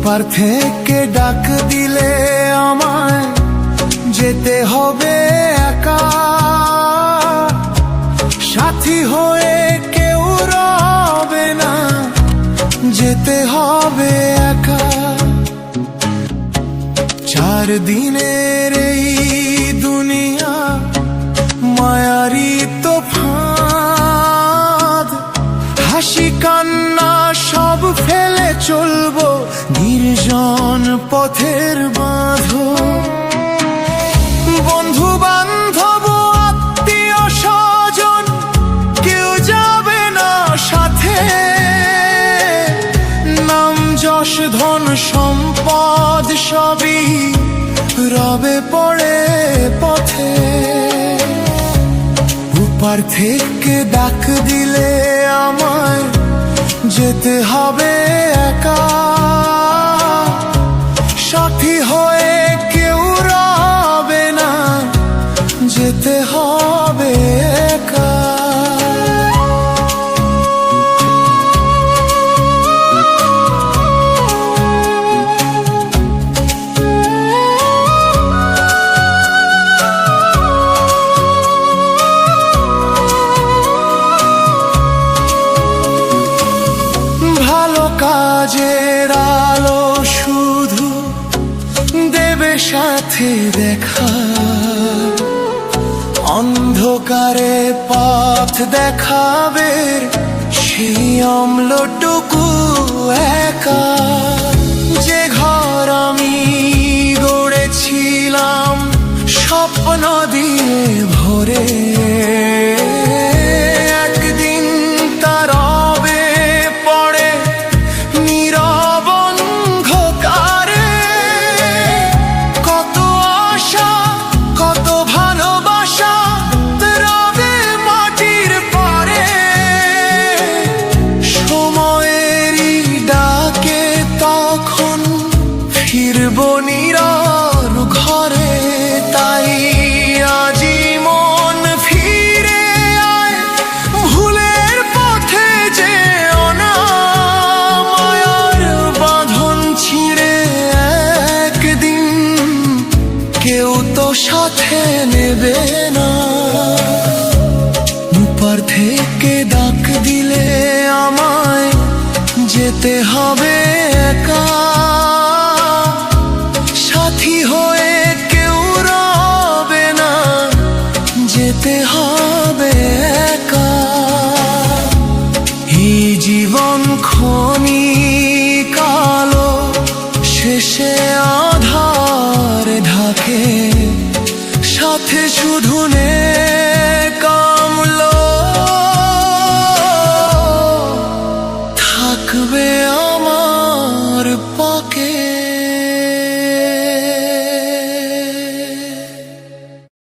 ওপার থেকে ডাক দিলে আমায় যেতে হবে একা, সাথী হয়ে কেউ রবে না, যেতে হবে একা। 4 দিনের এই দুনিয়া মায়ারি তোফান, হাসি কান্না সব ফেলে চলবো নির্জন পথের বাঁধন। বন্ধু বান্ধব আত্মীয় স্বজন কেউ যাবে না সাথে, নাম যশ ধন সম্পদ সবই রবে পড়ে পথে। ওপার থেকে ডাক দিলে আমায় যেতে হবে একা, সাথী হয়ে কেউ রবে না, যেতে হবে একা। কাজের আলো শুধু দেবে সাথে দেখা, অন্ধকারে পথ দেখাবে সেই অম্লটুকু একা। যে ঘর আমি গড়েছিলাম স্বপ্ন দিয়ে ভরে, একদিন তার রবে পড়ে নীরব অন্ধকারে। কত আশা কত ভালোবাসা রবে মাটির পরে, সময়েরই ডাকে তখন ফিরব নীরব ঘরে। তাই আজি মন ফিরে আয়, ভুলের পথে যে অনামায়ার বাঁধন ছিঁড়ে একদিন কেউ তো সাথে নেবে না। ওপার থেকে ডাক দিলে আমায় যেতে হবে একা, সাথী হয়ে কেউ রবে না, যেতে হবে একা। এই জীবন ক্ষণিক আলো শেষে আধার ঢাকে।